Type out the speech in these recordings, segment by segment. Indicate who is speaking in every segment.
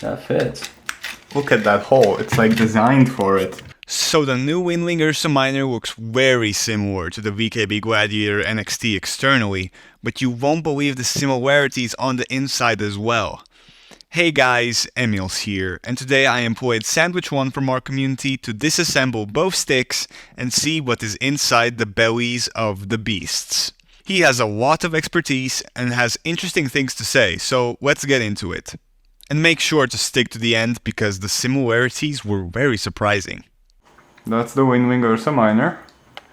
Speaker 1: That fits.
Speaker 2: Look at that hole, it's like designed for it.
Speaker 3: So the new WINWING Ursa Minor looks very similar to the VKB Gladiator NXT externally, but you won't believe the similarities on the inside as well. Hey guys, Emils here, and today I employed Sandwich1 from our community to disassemble both sticks and see what is inside the bellies of the beasts. He has a lot of expertise and has interesting things to say, so let's get into it. And make sure to stick to the end because the similarities were very surprising.
Speaker 2: That's the WINWING Ursa Minor.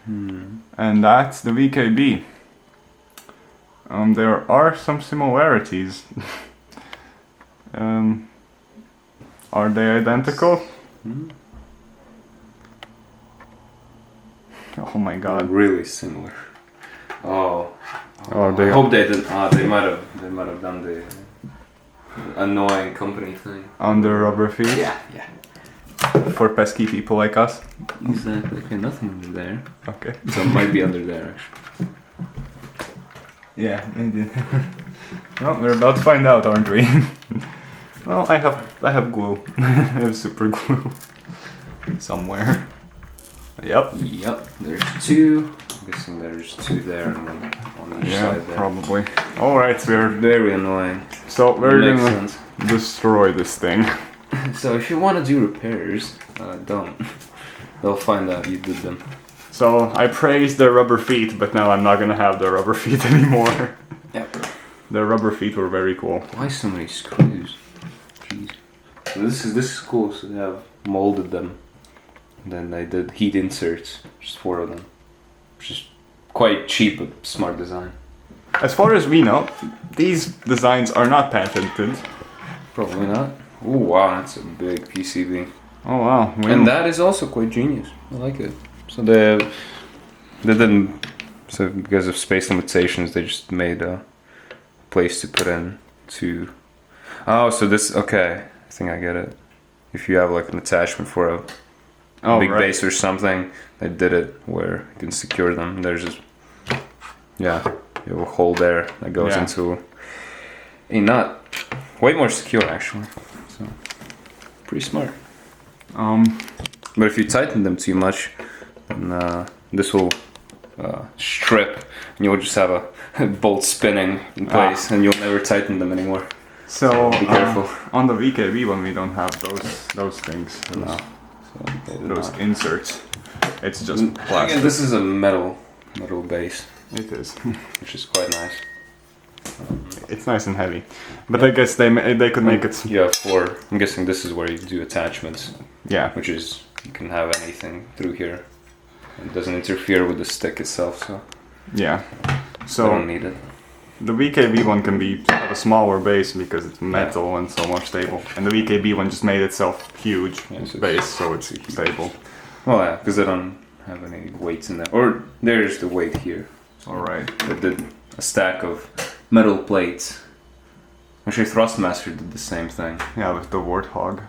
Speaker 2: And that's the VKB. There are some similarities. Are they identical? Oh my god.
Speaker 1: Really similar. Oh,
Speaker 2: Oh,
Speaker 1: I hope they didn't. They might have done the annoying company thing.
Speaker 2: On the rubber feet?
Speaker 1: Yeah.
Speaker 2: For pesky people like us?
Speaker 1: Exactly. Okay, nothing under there.
Speaker 2: Okay.
Speaker 1: So it might be under there actually.
Speaker 2: Yeah, maybe. Well, we're about to find out, aren't we? Well, I have glue. I have super glue. Somewhere. Yep.
Speaker 1: Yep. There's two. I'm guessing there's two there and one on each side there.
Speaker 2: Probably. Alright, we're
Speaker 1: Very annoying.
Speaker 2: so we're
Speaker 1: Makes
Speaker 2: gonna
Speaker 1: sense.
Speaker 2: destroy this thing.
Speaker 1: So if you want to do repairs, don't. They'll find out you did them.
Speaker 2: So I praised the rubber feet, but now I'm not gonna have the rubber feet anymore.
Speaker 1: Yep.
Speaker 2: The rubber feet were very cool.
Speaker 1: Why so many screws? Jeez. So this is cool. So they have molded them. And then they did heat inserts, just 4 of them. Which is quite cheap but smart design.
Speaker 2: As far as we know, these designs are not patented.
Speaker 1: Probably not. Oh wow, that's a big PCB.
Speaker 2: Oh wow.
Speaker 1: And that is also quite genius. I like it. So they didn't. So because of space limitations, they just made a place to put in two. Oh, so this okay. I think I get it. If you have like an attachment for a big base or something, they did it where you can secure them. There's just you have a hole there that goes into a nut. Way more secure actually. So pretty smart. But if you tighten them too much, then this will strip, and you'll just have a bolt spinning in place, and you'll never tighten them anymore.
Speaker 2: So
Speaker 1: be careful.
Speaker 2: On the VKB one, we don't have those things.
Speaker 1: No.
Speaker 2: Those inserts. It's just plastic.
Speaker 1: Again, this is a metal base,
Speaker 2: It is.
Speaker 1: which is quite nice.
Speaker 2: It's nice and heavy, but I guess they could make it.
Speaker 1: Yeah, I'm guessing this is where you do attachments,
Speaker 2: Yeah.
Speaker 1: which is you can have anything through here. It doesn't interfere with the stick itself, so
Speaker 2: Yeah.
Speaker 1: I
Speaker 2: So
Speaker 1: don't need it.
Speaker 2: the VKB one can be have a smaller base because it's metal and so more stable, and the VKB one just made itself huge base, so it's stable.
Speaker 1: Well, yeah, because they don't have any weights in there. Or there's the weight here.
Speaker 2: All right.
Speaker 1: They did a stack of metal plates. Actually, Thrustmaster did the same thing.
Speaker 2: Yeah, with the Warthog.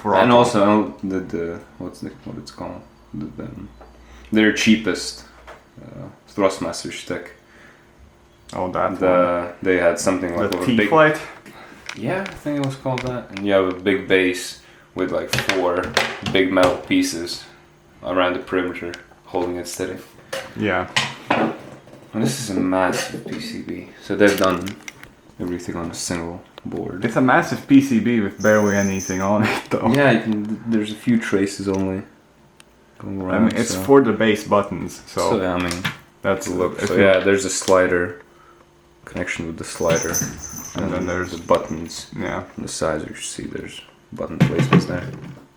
Speaker 1: And also the what it's called, their cheapest Thrustmaster stick.
Speaker 2: Oh, that one.
Speaker 1: They had something like
Speaker 2: The
Speaker 1: a big.
Speaker 2: T-Flight?
Speaker 1: Yeah, I think it was called that. And you have a big base with like 4 big metal pieces around the perimeter, holding it steady.
Speaker 2: Yeah.
Speaker 1: And this is a massive PCB. So they've done everything on a single board.
Speaker 2: It's a massive PCB with barely anything on it, though.
Speaker 1: Yeah, there's a few traces only going around.
Speaker 2: I mean, it's for the base buttons, so
Speaker 1: yeah, I mean,
Speaker 2: that's
Speaker 1: look. So yeah, there's a slider connection with the slider,
Speaker 2: And then there's
Speaker 1: the buttons.
Speaker 2: Yeah.
Speaker 1: On the sides, you see there's button placements there.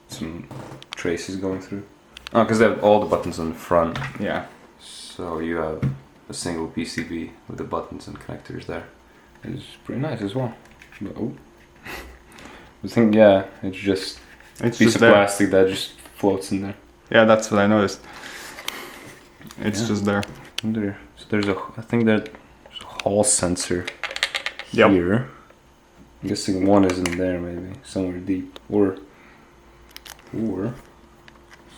Speaker 1: Some traces going through. Oh, because they have all the buttons on the front.
Speaker 2: Yeah.
Speaker 1: So you have a single PCB with the buttons and connectors there. It's pretty nice as well. But, oh. I think, yeah, it's just a piece of plastic that just floats in there.
Speaker 2: Yeah, that's what I noticed. It's just there.
Speaker 1: So there's I think there's a hall sensor here. I'm guessing one is in there maybe, somewhere deep. Or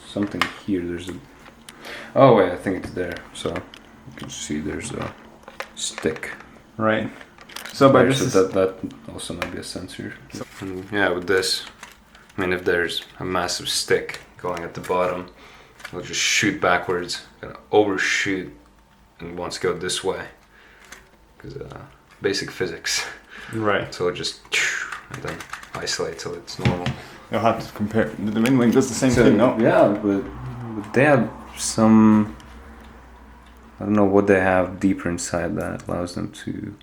Speaker 1: something here. There's a. Oh wait, I think it's there. So you can see there's a stick.
Speaker 2: Right. So, but
Speaker 1: Actually,
Speaker 2: this is
Speaker 1: that also might be a sensor. And yeah, with this, I mean, if there's a massive stick going at the bottom, it'll just shoot backwards, gonna overshoot, and wants to go this way. Because basic physics.
Speaker 2: right.
Speaker 1: So it just and then isolate till it's normal.
Speaker 2: You'll have to compare. The WinWing does the same thing, no?
Speaker 1: Yeah, but they have some. I don't know what they have deeper inside that allows them to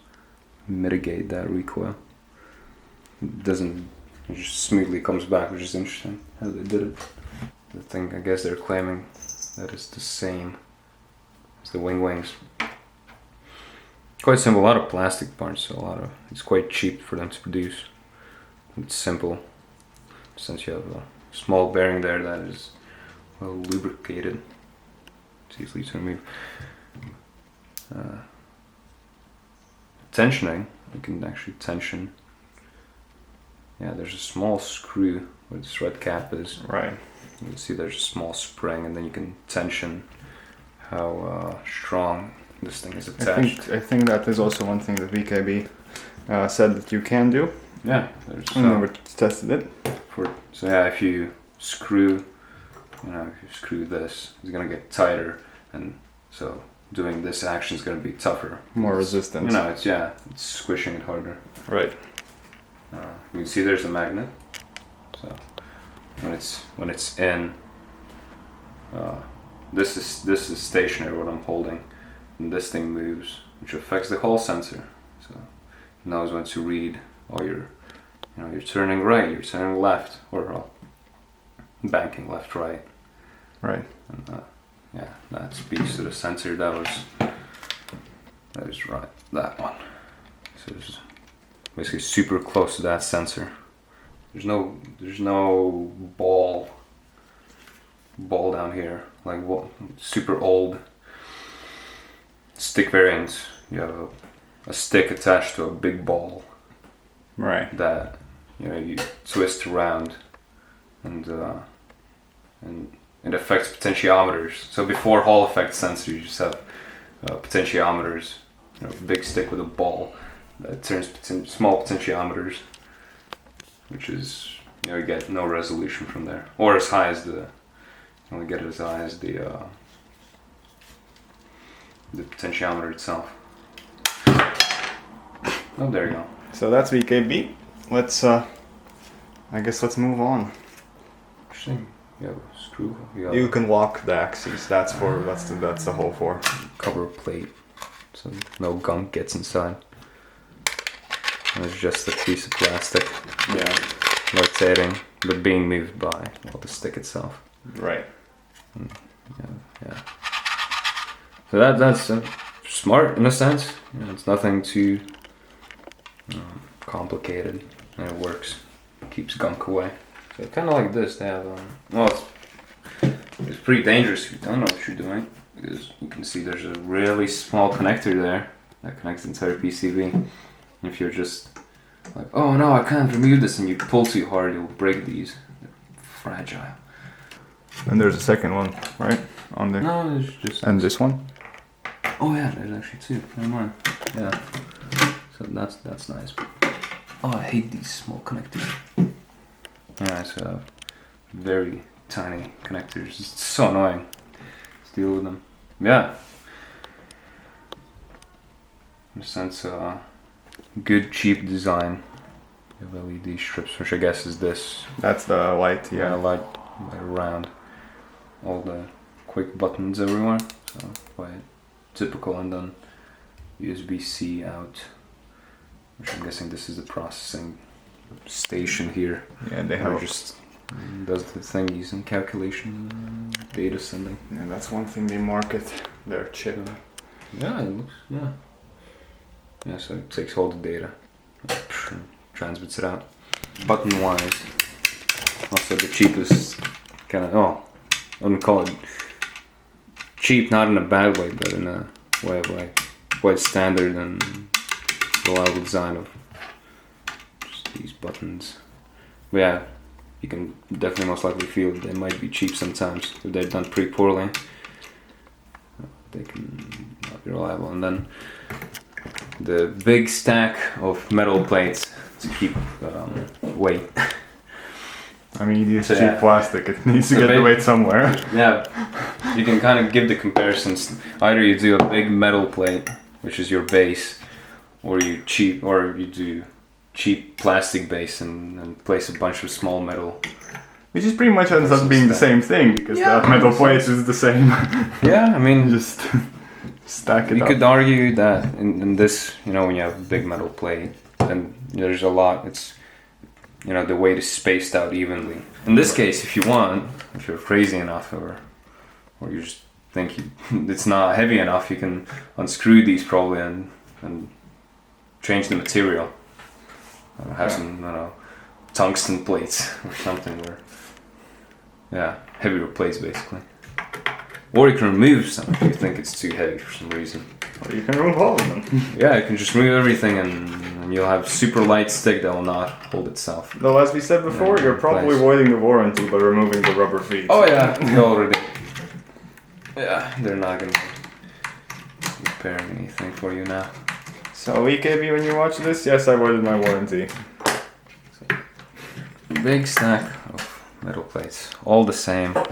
Speaker 1: mitigate that recoil. It doesn't. It just smoothly comes back, which is interesting how they did it. The thing, I guess they're claiming that it's the same as the wings. Quite simple, a lot of plastic parts, so it's quite cheap for them to produce. It's simple, since you have a small bearing there that is well lubricated. It's easy to remove. Tensioning, you can actually tension. Yeah, there's a small screw where this red cap is.
Speaker 2: Right.
Speaker 1: You can see there's a small spring, and then you can tension how strong this thing is attached.
Speaker 2: I think that is also one thing that VKB said that you can do.
Speaker 1: Yeah, there's
Speaker 2: I never tested it.
Speaker 1: So yeah, if you screw, this, it's gonna get tighter, and so doing this action is gonna be tougher.
Speaker 2: More resistance.
Speaker 1: It's squishing it harder.
Speaker 2: Right.
Speaker 1: You can see there's a magnet. So when it's in, this is stationary what I'm holding, and this thing moves, which affects the Hall sensor. So it knows when to read. Oh, you're turning right, you're turning left, or banking left, right.
Speaker 2: Right.
Speaker 1: And that speaks to the sensor. That is right. That one. So it's basically super close to that sensor. There's no ball down here like what super old stick variants. You have a stick attached to a big ball.
Speaker 2: Right.
Speaker 1: That you twist around, and it affects potentiometers. So before Hall effect sensor, you just have potentiometers. Big stick with a ball that turns small potentiometers, which is you get no resolution from there, or as high as you only get it as high as the potentiometer itself. Oh, there you go.
Speaker 2: So that's VKB. Let's let's move on.
Speaker 1: Interesting. You have a screw.
Speaker 2: You can lock the axes. That's the hole for.
Speaker 1: Cover plate, so no gunk gets inside. And it's just a piece of plastic.
Speaker 2: Yeah.
Speaker 1: Rotating, but being moved by the stick itself.
Speaker 2: Right.
Speaker 1: Yeah. So that's smart in a sense. It's nothing too complicated, and it works. Keeps gunk away. So kind of like this, they have. It's pretty dangerous if you don't know what you're doing, because you can see there's a really small connector there that connects the entire PCB. And if you're just like, oh no, I can't remove this, and you pull too hard, you'll break these. They're fragile.
Speaker 2: And there's a second one, right? On the.
Speaker 1: No, there's just.
Speaker 2: And this one.
Speaker 1: Oh yeah, there's actually two. Never mind. Yeah. So that's nice. Oh, I hate these small connectors. Yeah, so very tiny connectors. It's so annoying to deal with them. Yeah. In a sense, good cheap design. You have LED strips, which I guess is this.
Speaker 2: That's the light, yeah.
Speaker 1: Light around all the quick buttons everywhere. So quite typical, and then USB-C out, which I'm guessing this is the processing station here.
Speaker 2: Yeah, they
Speaker 1: Or
Speaker 2: have
Speaker 1: just does the thing using calculation data sending.
Speaker 2: Yeah, that's one thing they market, their chip.
Speaker 1: Yeah, it looks, yeah, so it takes all the data and transmits it out. Button wise, also the cheapest kind of, I wouldn't call it cheap, not in a bad way, but in a way of like quite standard and reliable design of just these buttons. But yeah, you can definitely most likely feel they might be cheap sometimes if they're done pretty poorly. They can not be reliable. And then the big stack of metal plates to keep weight.
Speaker 2: I mean, you use
Speaker 1: So,
Speaker 2: cheap
Speaker 1: yeah.
Speaker 2: plastic. It needs to
Speaker 1: So
Speaker 2: get the
Speaker 1: ba-
Speaker 2: weight somewhere.
Speaker 1: Yeah, you can kind of give the comparisons. Either you do a big metal plate, which is your base, or you do cheap plastic base and place a bunch of small metal.
Speaker 2: Which is pretty much ends up being the same thing, because
Speaker 1: Yeah,
Speaker 2: that metal plate is the same.
Speaker 1: Yeah, I mean,
Speaker 2: Just stack it
Speaker 1: you
Speaker 2: up.
Speaker 1: could argue that in this, when you have a big metal plate, then there's a lot. It's the weight is spaced out evenly. In this case, if you're crazy enough, or you just think it's not heavy enough, you can unscrew these probably and change the material. Have some tungsten plates or something, heavier plates basically. Or you can remove some if you think it's too heavy for some reason.
Speaker 2: Or you can remove all of them.
Speaker 1: Yeah, you can just remove everything and you'll have super light stick that will not hold itself.
Speaker 2: Though, as we said before,
Speaker 1: Yeah,
Speaker 2: you're probably
Speaker 1: nice.
Speaker 2: voiding the warranty by removing the rubber feet.
Speaker 1: Oh yeah, you already. Yeah, they're not gonna be repairing anything for you now.
Speaker 2: So, VKB, when you watch this, yes, I voided my warranty.
Speaker 1: Big stack of metal plates, all the same. 1,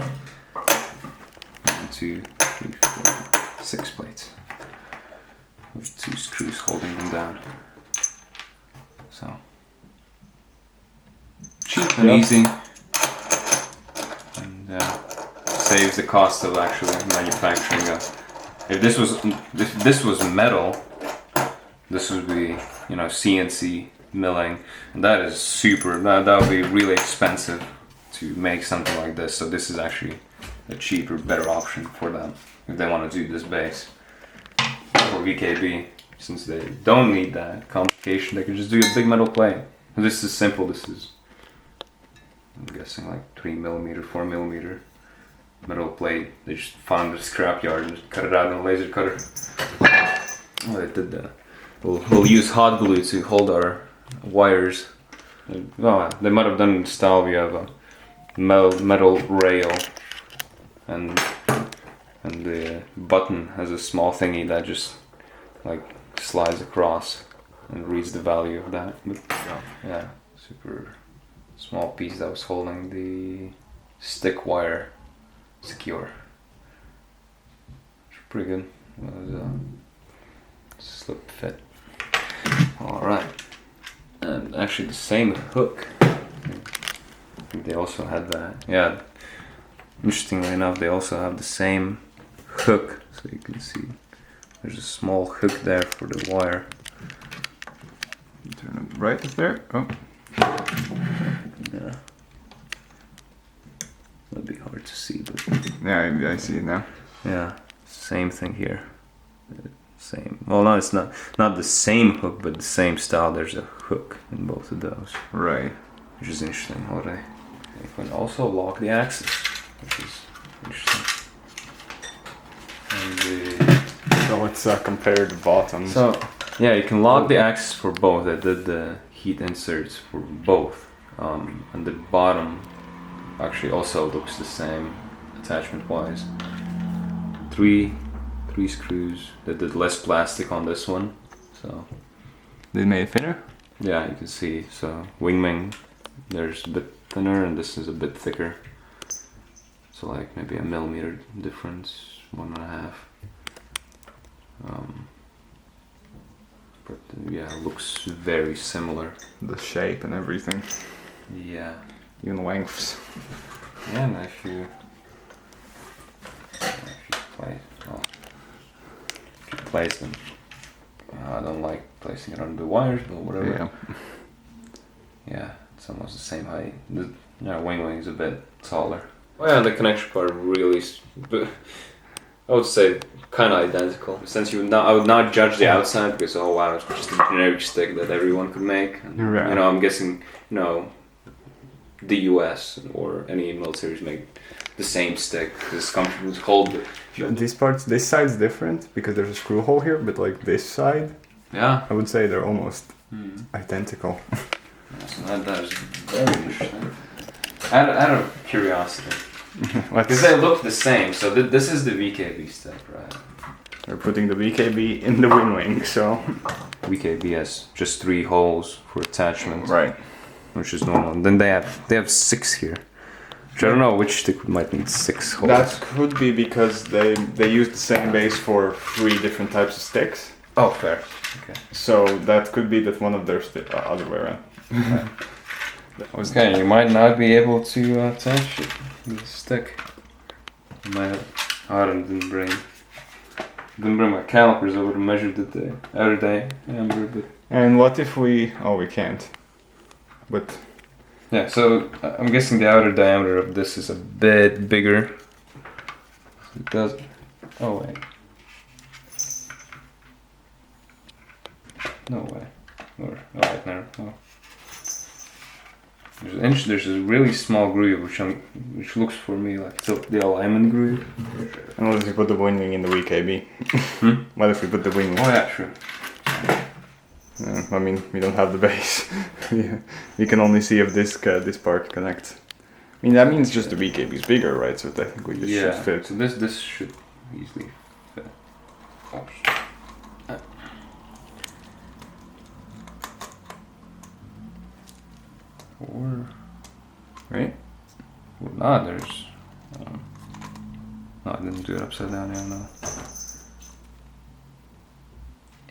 Speaker 1: 2, 3, 4, 6 plates. With 2 screws holding them down. So cheap and easy, and saves the cost of actually manufacturing. If this was metal, this would be CNC milling, and that is that would be really expensive to make something like this. So this is actually a cheaper, better option for them if they want to do this base. For VKB, since they don't need that complication, they can just do a big metal plate. And this is simple. This is, I'm guessing, like 3mm, 4mm metal plate. They just found a scrapyard and just cut it out in a laser cutter. Oh, they did that. We'll use hot glue to hold our wires. Oh, they might have done it in style. We have a metal rail, and the button has a small thingy that just like slides across and reads the value of that. But, yeah, super small piece that was holding the stick wire secure. It's pretty good. It was slip fit. Alright. And actually the same hook. I think they also had that. Yeah. Interestingly enough, they also have the same hook. So you can see there's a small hook there for the wire.
Speaker 2: Turn it right there. Oh.
Speaker 1: Yeah. That'd be hard to see, but
Speaker 2: Yeah, I see it now.
Speaker 1: yeah, same thing here. Same. Well, no, it's not the same hook, but the same style. There's a hook in both of those,
Speaker 2: Right.
Speaker 1: which is interesting. You can also lock the axis, which is interesting. And
Speaker 2: So let's compare the bottoms.
Speaker 1: so yeah, you can lock the axis for both. I did the heat inserts for both, and the bottom actually also looks the same attachment-wise. Three screws. They did less plastic on this one, so
Speaker 2: They made it thinner?
Speaker 3: Yeah, you can see. So WINWING, there's a bit thinner, and this is a bit thicker. So like maybe a millimeter difference, 1.5. But yeah, it looks very similar.
Speaker 2: The shape and everything.
Speaker 3: Yeah.
Speaker 2: Even lengths.
Speaker 3: Yeah, and if you place them. I don't like placing it on the wires, but whatever.
Speaker 2: Yeah.
Speaker 3: Yeah, it's almost the same height. The WINWING is a bit taller. Oh yeah, the connection part really, I would say, kind of identical. Since I would not judge the outside because oh wow, it's just a generic stick that everyone could make. And,
Speaker 2: Right.
Speaker 3: I'm guessing the US or any militaries make the same stick. This company would hold it.
Speaker 2: These parts, this side's different because there's a screw hole here, but like this side,
Speaker 3: Yeah.
Speaker 2: I would say they're almost identical.
Speaker 3: Yeah, so that is very interesting. Out of curiosity. Because they look the same, so this is the VKB stick, right?
Speaker 2: They're putting the VKB in the WINWING, so
Speaker 1: VKB has just 3 holes for attachment,
Speaker 2: Right.
Speaker 1: which is normal. And then they have 6 here, which I don't know which stick might need 6 holes.
Speaker 2: That could be because they use the same base for 3 different types of sticks.
Speaker 1: Oh, fair. Okay.
Speaker 2: So that could be that one of their other way around.
Speaker 1: Okay, you might not be able to attach it to the stick. You might have. I didn't bring my calipers. I would have measured it the other day. But
Speaker 2: And what if we? Oh, we can't. But
Speaker 1: yeah, so I'm guessing the outer diameter of this is a bit bigger. It does. Oh wait. No way. Or alright, no. Oh. There's a really small groove which looks for me like the alignment groove.
Speaker 2: and what if we put the WINWING in the VKB?
Speaker 1: Hmm?
Speaker 2: What if we put the WINWING?
Speaker 1: Oh yeah, sure.
Speaker 2: I mean, we don't have the base. Yeah. We can only see if this part connects. I mean, that means just the VKB is bigger, right? So technically this should fit.
Speaker 1: So this should easily fit. Oops. Or
Speaker 2: Right?
Speaker 1: well, no, there's. No, I didn't do it upside down. Yeah, no.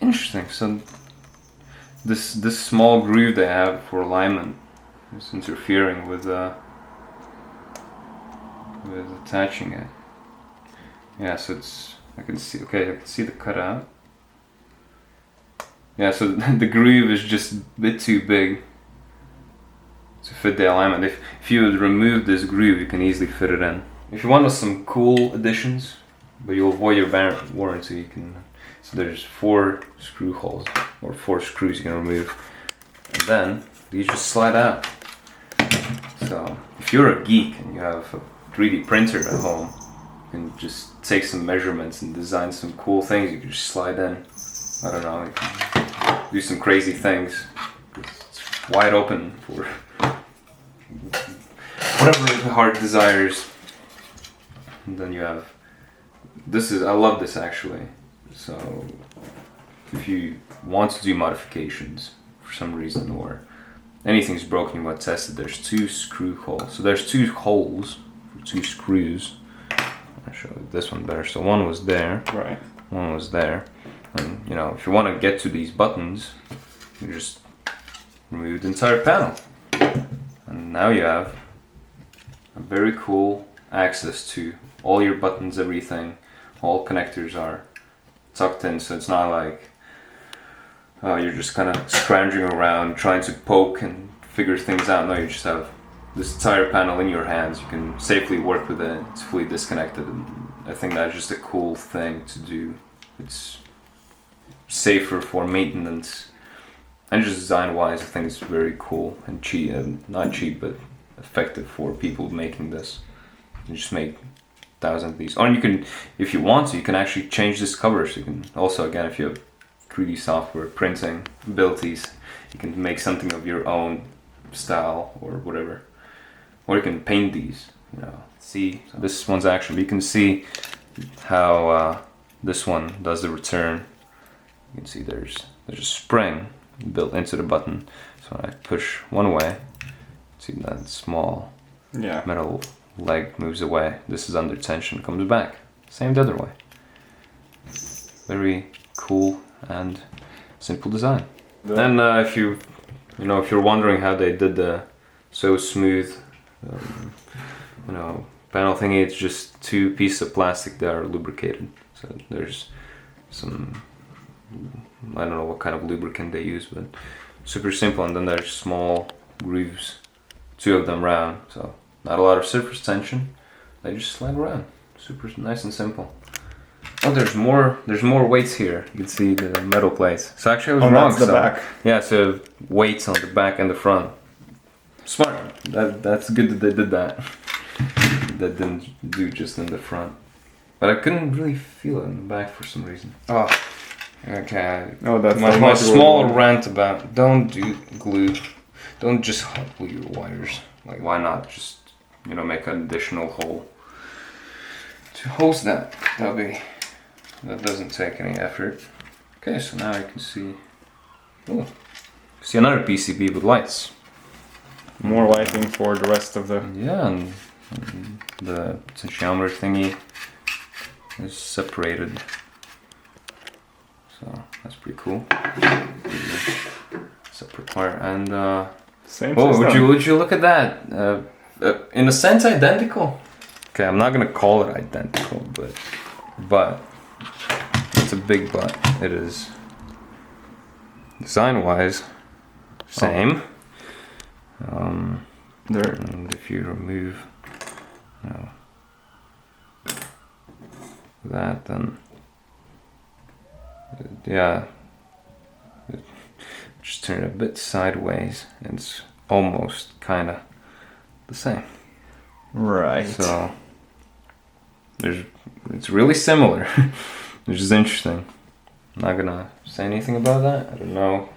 Speaker 1: Interesting. So this small groove they have for alignment is interfering with attaching it. Yeah, so it's I can see the cutout. Yeah, so the groove is just a bit too big to fit the alignment. If you would remove this groove, you can easily fit it in. If you want some cool additions, but you'll avoid your warranty, you can. So there's 4 screw holes, or 4 screws you can remove, and then these just slide out. So if you're a geek and you have a 3D printer at home, you can just take some measurements and design some cool things. You can just slide in. I don't know, you can do some crazy things. It's wide open for whatever the heart desires. And then you have I love this actually. So if you want to do modifications for some reason or anything's broken you want to test it, there's 2 screw holes. So there's 2 holes for 2 screws. I'll show you this one better. So one was there,
Speaker 2: Right.
Speaker 1: one was there. And you know, if you want to get to these buttons, you just remove the entire panel. And now you have a very cool access to all your buttons, everything. All connectors are tucked in, so it's not like you're just kind of scrounging around trying to poke and figure things out. No, you just have this entire panel in your hands. You can safely work with it. It's fully disconnected, and I think that's just a cool thing to do. It's safer for maintenance, and just design-wise, I think it's very cool and cheap, not cheap, but effective for people making this. You just make 1,000 of these. Or you can, if you want to, you can actually change this cover. So you can also, again, if you have 3D software printing abilities, you can make something of your own style or whatever. Or you can paint these. You know, see, so this one's actually, you can see how this one does the return. You can see there's a spring built into the button. So when I push one way, see that small metal leg moves away. This is under tension, comes back. Same the other way. Very cool and simple design. And if you're wondering how they did the so smooth, panel thingy, it's just 2 pieces of plastic that are lubricated. So there's some, I don't know what kind of lubricant they use, but super simple. And then there's small grooves, 2 of them round. So not a lot of surface tension. They just slide around. Super nice and simple. Oh, there's more weights here. You can see the metal plates. So actually I was wrong.
Speaker 2: That's the back.
Speaker 1: Yeah, so weights on the back and the front. Smart. That's good that they did that. That didn't do just in the front. But I couldn't really feel it in the back for some reason. Oh, okay.
Speaker 2: Oh, that's
Speaker 1: my small rant about don't do glue. Don't just hot glue your wires. Like, why not just make an additional hole to host that? That doesn't take any effort. Okay, so now you can see Ooh. See another PCB with lights.
Speaker 2: More lighting for the rest of the...
Speaker 1: Yeah, and the potentiometer thingy is separated. So that's pretty cool. Separate wire and
Speaker 2: Same
Speaker 1: oh,
Speaker 2: system.
Speaker 1: would you look at that? In a sense, identical. Okay, I'm not gonna call it identical, but it's a big but. It is design-wise same.
Speaker 2: There.
Speaker 1: And if you remove that, then yeah, just turn it a bit sideways, and it's almost kind of the same.
Speaker 2: Right.
Speaker 1: So it's really similar, which is interesting. I'm not gonna say anything about that. I don't know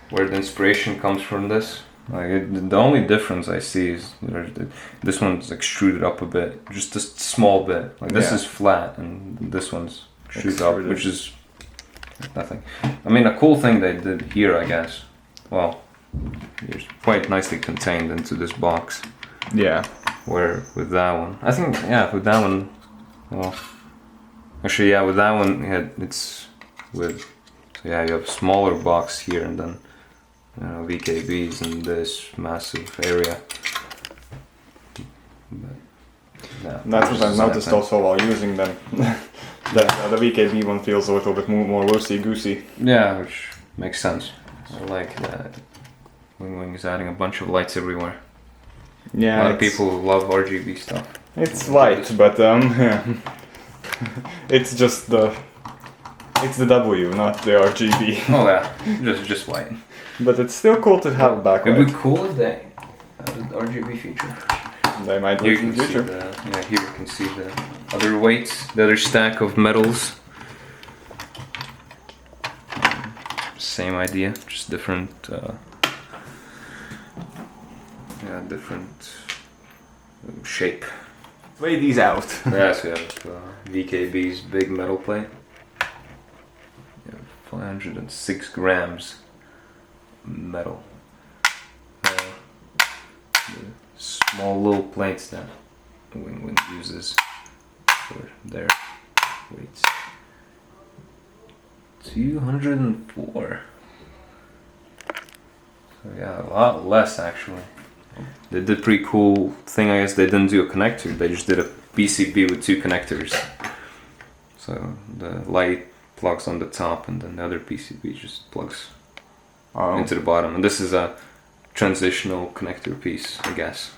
Speaker 1: where the inspiration comes from this. Like the only difference I see is this one's extruded up a bit, just a small bit. Like this is flat, and this one's extruded up, which is nothing. I mean, a cool thing they did here, I guess. Well, it's quite nicely contained into this box.
Speaker 2: Yeah.
Speaker 1: Where with that one, I think, yeah, with that one, well, actually, yeah, with that one, yeah, it's with, so yeah, you have a smaller box here, and then VKBs in this massive area. But, yeah,
Speaker 2: That's what I've noticed also while using them. That the VKB one feels a little bit more loosey-goosey.
Speaker 1: Yeah, which makes sense. I like that. WINWING is adding a bunch of lights everywhere.
Speaker 2: Yeah,
Speaker 1: A lot of people love RGB stuff.
Speaker 2: It's light, but it's just it's the W, not the RGB.
Speaker 1: Oh yeah, just white.
Speaker 2: But it's still cool to have backlight.
Speaker 1: It would be cool if they added RGB feature.
Speaker 2: They might do
Speaker 1: Here
Speaker 2: it
Speaker 1: you
Speaker 2: in
Speaker 1: can
Speaker 2: the
Speaker 1: see
Speaker 2: future.
Speaker 1: here you can see the other weights, the other stack of metals. Same idea, just different. Different shape.
Speaker 2: Weigh these out.
Speaker 1: Yes, we have VKB's big metal plate. You have 506 grams metal. The small little plates that WINWING uses for their weights. 204. So yeah, a lot less actually. They did a pretty cool thing, I guess. They didn't do a connector, they just did a PCB with two connectors. So the light plugs on the top, and then the other PCB just plugs into the bottom. And this is a transitional connector piece, I guess,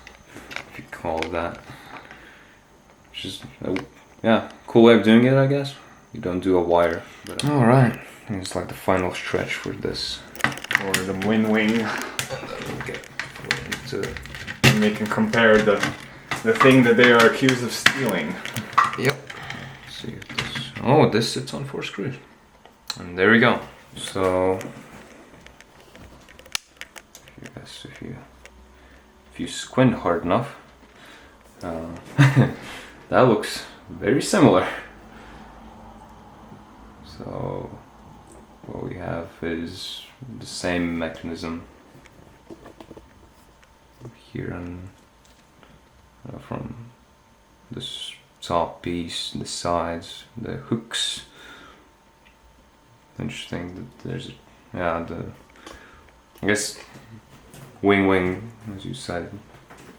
Speaker 1: if you call it that. Which is yeah, cool way of doing it, I guess. You don't do a wire. But alright, it's like the final stretch for this.
Speaker 2: Or the WINWING.
Speaker 1: Okay.
Speaker 2: And we can compare the thing that they are accused of stealing.
Speaker 1: Yep. Let's see if this. Oh, this sits on 4 screws. And there we go. So, if you squint hard enough, that looks very similar. So, what we have is the same mechanism here, and from this top piece, the sides, the hooks. Interesting that there's I guess WINWING, as you said,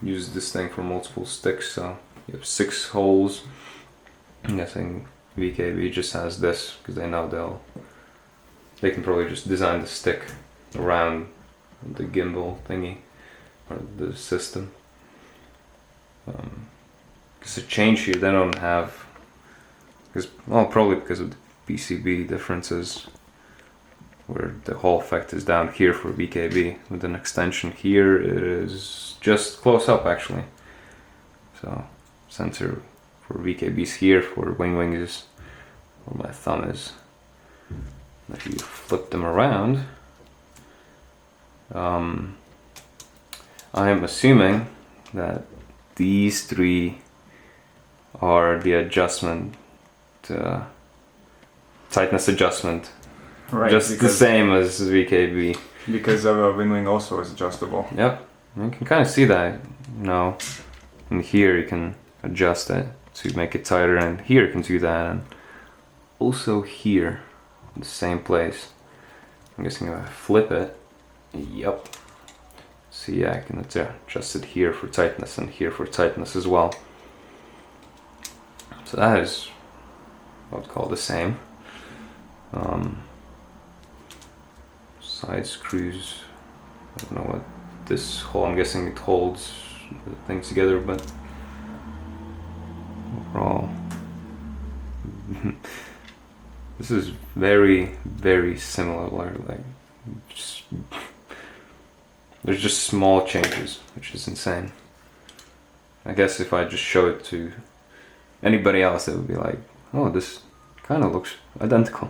Speaker 1: uses this thing for multiple sticks, so you have 6 holes. I'm guessing VKB just has this because they know they can probably just design the stick around the gimbal thingy or the system. Because the change here, they don't have, probably because of the PCB differences, where the Hall effect is down here for VKB, with an extension here it is just close up actually. So sensor for VKB is here, for WINWING is where my thumb is. If you flip them around, I am assuming that these 3 are the adjustment, tightness adjustment
Speaker 2: Right,
Speaker 1: just the
Speaker 2: because-
Speaker 1: same as VKB.
Speaker 2: Because our WINWING also is adjustable.
Speaker 1: Yep, you can kind of see that, you know. And here you can adjust it to make it tighter, and here you can do that, and also here, in the same place. I'm guessing if I flip it, yep. See, I can adjust it here for tightness and here for tightness as well. So that is what I'd call the same. Side screws, I don't know what this hole, I'm guessing it holds the things together, but overall this is very, very similar. Like, there's just small changes, which is insane. I guess if I just show it to anybody else, they would be like, oh, this kind of looks identical.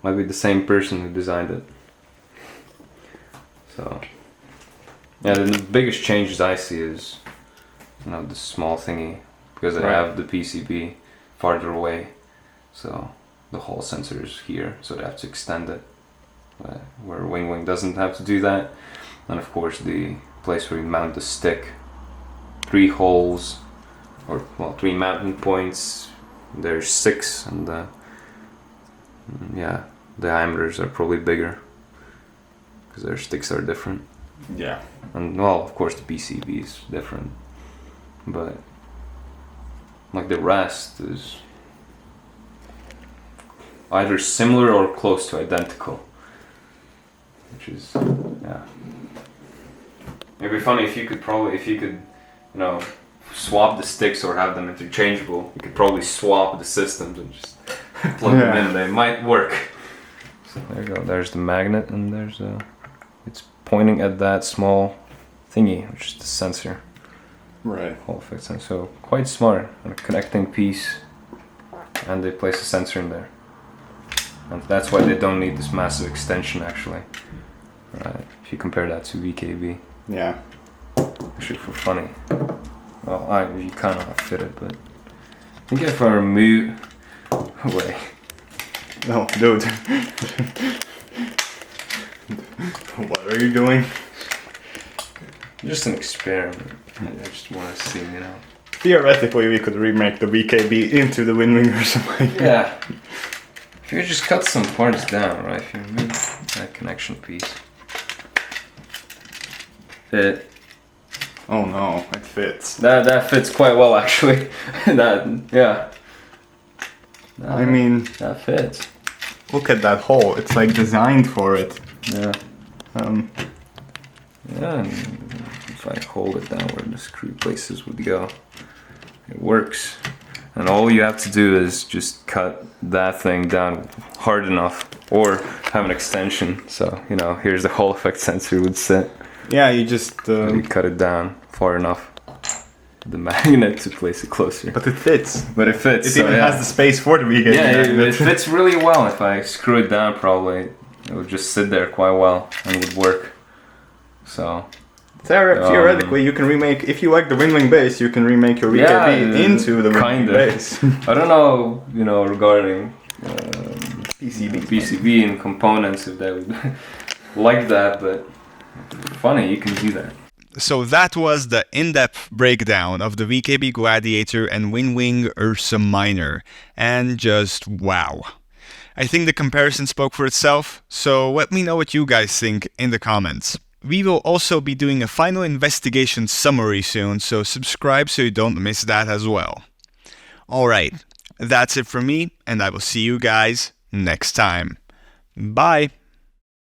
Speaker 1: Might be the same person who designed it. So yeah, the biggest changes I see is, you know, this small thingy, because I have the PCB farther away, so the Hall sensor is here, so they have to extend it, where WINWING doesn't have to do that. And of course the place where you mount the stick, 3 holes, or well, 3 mounting points. There's 6, and yeah, diameters are probably bigger because their sticks are different.
Speaker 2: Yeah.
Speaker 1: And well, of course the PCB is different, but like the rest is either similar or close to identical, which is, yeah. It'd be funny if you could, you know, swap the sticks or have them interchangeable. You could probably swap the systems and just plug them in. They might work. So there you go. There's the magnet, and there's it's pointing at that small thingy, which is the sensor.
Speaker 2: Right.
Speaker 1: Hall effect sensor. So quite smart, and a connecting piece, and they place a sensor in there. And that's why they don't need this massive extension, actually. Right. If you compare that to VKB.
Speaker 2: Yeah.
Speaker 1: Actually, for funny. Well, you kind of fit it, but I think if I remove, wait.
Speaker 2: No, dude. What are you doing?
Speaker 1: Just an experiment. I just want to see, you know.
Speaker 2: Theoretically, we could remake the VKB into the WINWING Ursa Minor.
Speaker 1: Yeah. If you just cut some parts down, right? If you remove that connection piece, it.
Speaker 2: Oh no, it fits.
Speaker 1: That fits quite well, actually. Yeah.
Speaker 2: I mean,
Speaker 1: that fits.
Speaker 2: look at that hole. It's like designed for it.
Speaker 1: Yeah. Yeah, and if I hold it down where the screw places would go, it works. And all you have to do is just cut that thing down hard enough, or have an extension. So, you know, here's the Hall effect sensor would sit.
Speaker 2: Yeah, you just...
Speaker 1: You cut it down far enough, the magnet, to place it closer.
Speaker 2: But it fits.
Speaker 1: But it fits.
Speaker 2: It even has the space for the VKB.
Speaker 1: Yeah, it fits really well. If I screw it down, probably it would just sit there quite well and would work. So
Speaker 2: theoretically, you can remake, if you like the WINWING base, you can remake your VKB into the WINWING base.
Speaker 1: I don't know, you know, regarding
Speaker 2: PCB
Speaker 1: and components, if they would like that, but funny, you can do that.
Speaker 3: So that was the in-depth breakdown of the VKB Gladiator and WINWING Ursa Minor, and just wow. I think the comparison spoke for itself, so let me know what you guys think in the comments. We will also be doing a final investigation summary soon, so subscribe so you don't miss that as well. Alright, that's it from me, and I will see you guys next time. Bye!